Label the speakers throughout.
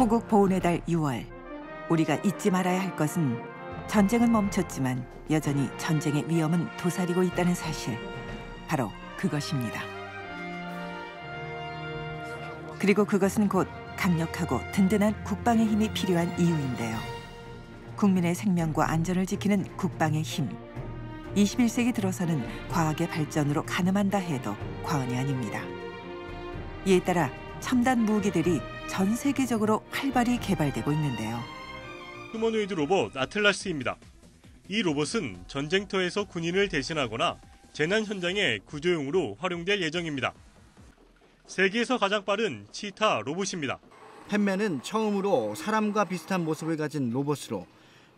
Speaker 1: 호국 보훈의 달 6월, 우리가 잊지 말아야 할 것은 전쟁은 멈췄지만 여전히 전쟁의 위험은 도사리고 있다는 사실, 바로 그것입니다. 그리고 그것은 곧 강력하고 든든한 국방의 힘이 필요한 이유인데요. 국민의 생명과 안전을 지키는 국방의 힘. 21세기 들어서는 과학의 발전으로 가늠한다 해도 과언이 아닙니다. 이에 따라 첨단 무기들이 전 세계적으로 활발히 개발되고 있는데요.
Speaker 2: 휴머노이드 로봇 아틀라스입니다. 이 로봇은 전쟁터에서 군인을 대신하거나 재난 현장의 구조용으로 활용될 예정입니다. 세계에서 가장 빠른 치타 로봇입니다.
Speaker 3: 팻맨은 처음으로 사람과 비슷한 모습을 가진 로봇으로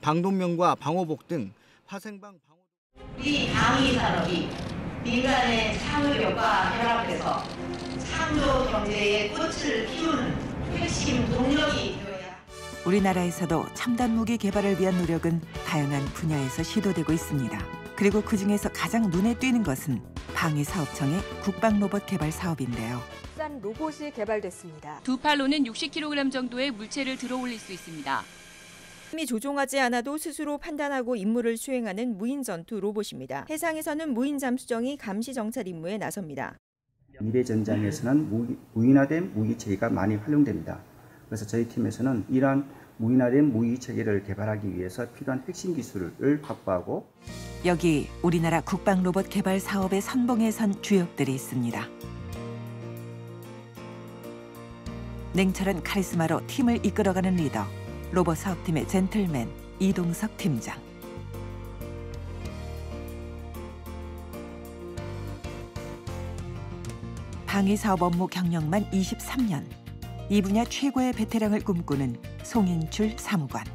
Speaker 3: 방독면과 방호복 등 화생방 방호...
Speaker 4: 우리 방위 산업이 민간의 창의력과 결합해서 창조 경제의 꽃을 피우는 핵심 동력이 되어야.
Speaker 1: 우리나라에서도 첨단 무기 개발을 위한 노력은 다양한 분야에서 시도되고 있습니다. 그리고 그중에서 가장 눈에 띄는 것은 방위사업청의 국방로봇 개발 사업인데요.
Speaker 5: 국산 로봇이 개발됐습니다.
Speaker 6: 두 팔로는 60kg 정도의 물체를 들어 올릴 수 있습니다.
Speaker 5: 힘이 조종하지 않아도 스스로 판단하고 임무를 수행하는 무인 전투 로봇입니다. 해상에서는 무인 잠수정이 감시 정찰 임무에 나섭니다.
Speaker 7: 미래 전장에서는 무인화된 무기 체계가 많이 활용됩니다. 그래서 저희 팀에서는 이러한 무인화된 무기 체계를 개발하기 위해서 필요한 핵심 기술을 확보하고,
Speaker 1: 여기 우리나라 국방 로봇 개발 사업의 선봉에 선 주역들이 있습니다. 냉철한 카리스마로 팀을 이끌어가는 리더, 로봇 사업팀의 젠틀맨 이동석 팀장. 방위사업 업무 경력만 23년, 이 분야 최고의 베테랑을 꿈꾸는 송인출 사무관.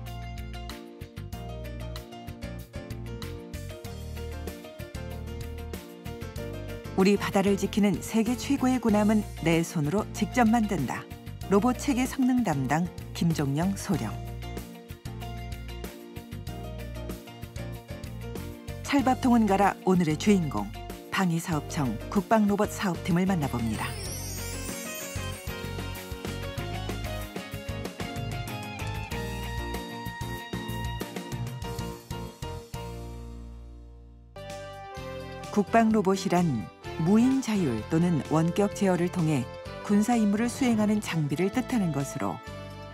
Speaker 1: 우리 바다를 지키는 세계 최고의 군함은 내 손으로 직접 만든다. 로봇 체계 성능 담당 김종영 소령. 찰밥통은 가라 오늘의 주인공, 방위사업청 국방로봇 사업팀을 만나봅니다. 국방로봇이란 무인 자율 또는 원격 제어를 통해 군사 임무를 수행하는 장비를 뜻하는 것으로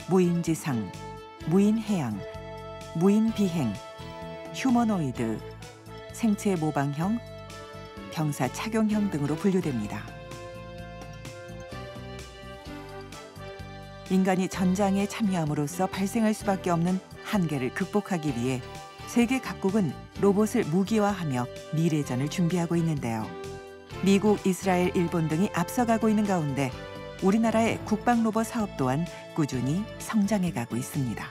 Speaker 1: 무인 지상, 무인 해양, 무인 비행, 휴머노이드, 생체 모방형, 병사 착용형 등으로 분류됩니다. 인간이 전장에 참여함으로써 발생할 수밖에 없는 한계를 극복하기 위해 세계 각국은 로봇을 무기화하며 미래전을 준비하고 있는데요. 미국, 이스라엘, 일본 등이 앞서가고 있는 가운데 우리나라의 국방 로봇 사업 또한 꾸준히 성장해가고 있습니다.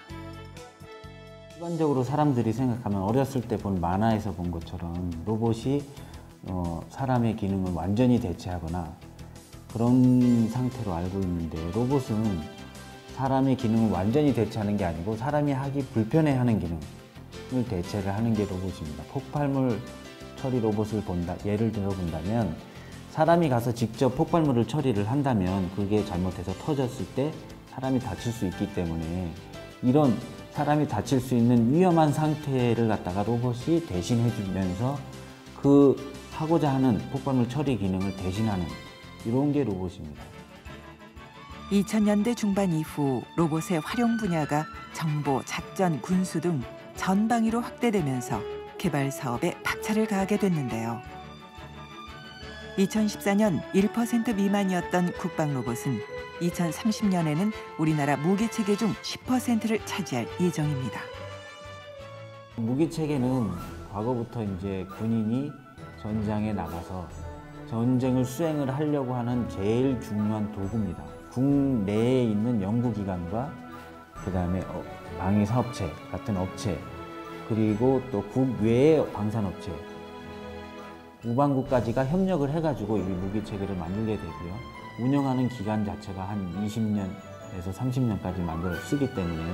Speaker 8: 일반적으로 사람들이 생각하면 어렸을 때 본 만화에서 본 것처럼 로봇이 사람의 기능을 완전히 대체하거나 그런 상태로 알고 있는데, 로봇은 사람의 기능을 완전히 대체하는 게 아니고 사람이 하기 불편해하는 기능을 대체를 하는 게 로봇입니다. 폭발물 처리 로봇을 예를 들어 본다면, 사람이 가서 직접 폭발물을 처리를 한다면 그게 잘못해서 터졌을 때 사람이 다칠 수 있기 때문에, 이런 사람이 다칠 수 있는 위험한 상태를 갖다가 로봇이 대신해 주면서 그 하고자 하는 폭발물 처리 기능을 대신하는, 이런 게 로봇입니다.
Speaker 1: 2000년대 중반 이후 로봇의 활용 분야가 정보, 작전, 군수 등 전방위로 확대되면서 개발 사업에 박차를 가하게 됐는데요. 2014년 1% 미만이었던 국방 로봇은 2030년에는 우리나라 무기 체계 중 10%를 차지할 예정입니다.
Speaker 8: 무기 체계는 과거부터 이제 군인이 전장에 나가서 전쟁을 수행을 하려고 하는 제일 중요한 도구입니다. 국내에 있는 연구기관과 그다음에 방위사업체 같은 업체, 그리고 또 국외의 방산업체, 우방국까지가 협력을 해가지고 이 무기체계를 만들게 되고요. 운영하는 기간 자체가 한 20년에서 30년까지 만들어 쓰기 때문에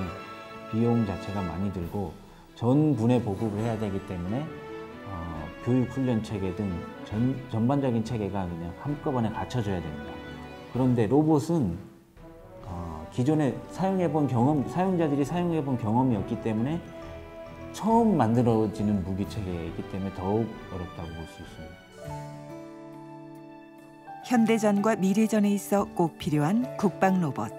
Speaker 8: 비용 자체가 많이 들고 전 분해 보급을 해야 되기 때문에 교육훈련 체계 등 전반적인 체계가 그냥 한꺼번에 갖춰져야 됩니다. 그런데 로봇은 기존에 사용자들이 사용해본 경험이 없기 때문에 처음 만들어지는 무기체계이기 때문에 더욱 어렵다고 볼 수 있습니다.
Speaker 1: 현대전과 미래전에 있어 꼭 필요한 국방 로봇.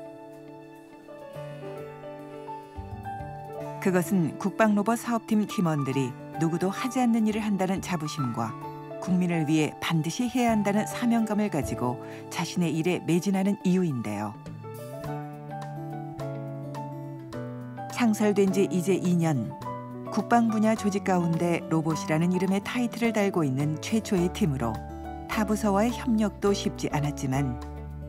Speaker 1: 그것은 국방 로봇 사업팀 팀원들이 누구도 하지 않는 일을 한다는 자부심과 국민을 위해 반드시 해야 한다는 사명감을 가지고 자신의 일에 매진하는 이유인데요. 창설된 지 이제 2년, 국방 분야 조직 가운데 로봇이라는 이름의 타이틀을 달고 있는 최초의 팀으로 타 부서와의 협력도 쉽지 않았지만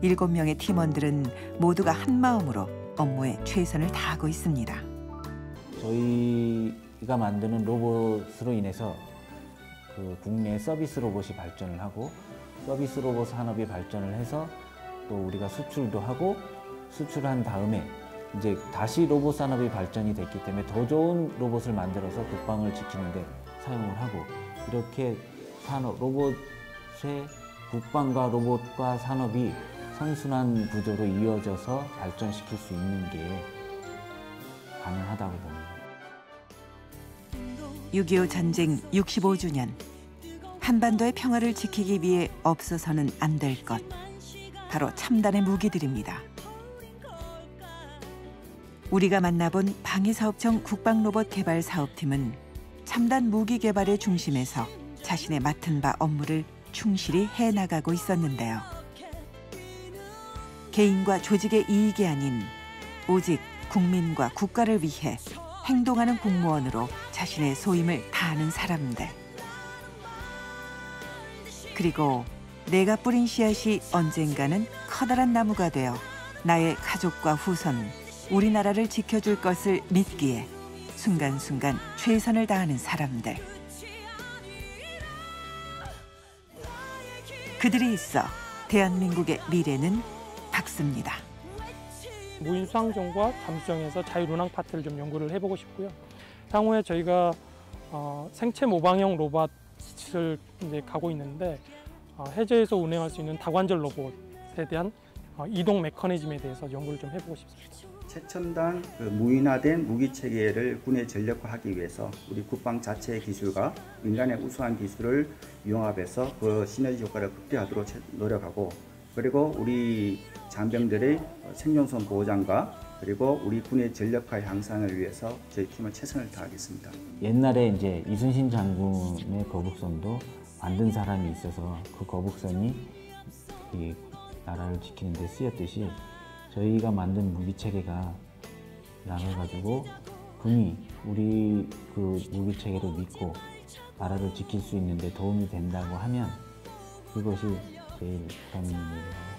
Speaker 1: 7명의 팀원들은 모두가 한마음으로 업무에 최선을 다하고 있습니다.
Speaker 8: 저희가 만드는 로봇으로 인해서 국내 서비스 로봇이 발전을 하고 서비스 로봇 산업이 발전을 해서 또 우리가 수출도 하고 수출한 다음에 이제 다시 로봇 산업이 발전이 됐기 때문에 더 좋은 로봇을 만들어서 국방을 지키는 데 사용을 하고 이렇게 로봇의 국방과 로봇과 산업이 선순환 구조로 이어져서 발전시킬 수 있는 게 가능하다고 봅니다.
Speaker 1: 6.25 전쟁 65주년. 한반도의 평화를 지키기 위해 없어서는 안 될 것. 바로 첨단의 무기들입니다. 우리가 만나본 방위사업청 국방로봇 개발 사업팀은 첨단 무기 개발의 중심에서 자신의 맡은 바 업무를 충실히 해나가고 있었는데요. 개인과 조직의 이익이 아닌 오직 국민과 국가를 위해 행동하는 공무원으로 자신의 소임을 다하는 사람들. 그리고 내가 뿌린 씨앗이 언젠가는 커다란 나무가 되어 나의 가족과 후손, 우리나라를 지켜줄 것을 믿기에 순간순간 최선을 다하는 사람들. 그들이 있어 대한민국의 미래는 밝습니다.
Speaker 9: 무인 수상정과 잠수정에서 자율운항 파트를 좀 연구를 해보고 싶고요. 향후에 저희가 생체 모방형 로봇을 이제 가고 있는데 해저에서 운행할 수 있는 다관절 로봇에 대한 이동 메커니즘에 대해서 연구를 좀 해보고 싶습니다.
Speaker 7: 최첨단 무인화된 무기 체계를 군에 전력화하기 위해서 우리 국방 자체의 기술과 민간의 우수한 기술을 융합해서 그 시너지 효과를 극대화하도록 노력하고, 그리고 우리 장병들의 생존선 보장과 그리고 우리 군의 전력화 향상을 위해서 저희 팀은 최선을 다하겠습니다.
Speaker 8: 옛날에 이제 이순신 장군의 거북선도 만든 사람이 있어서 그 거북선이 이 나라를 지키는 데 쓰였듯이 저희가 만든 무기 체계가 나눠가지고 군이 우리 그 무기 체계를 믿고 나라를 지킬 수 있는데 도움이 된다고 하면 그것이 제일 큰 일입니다.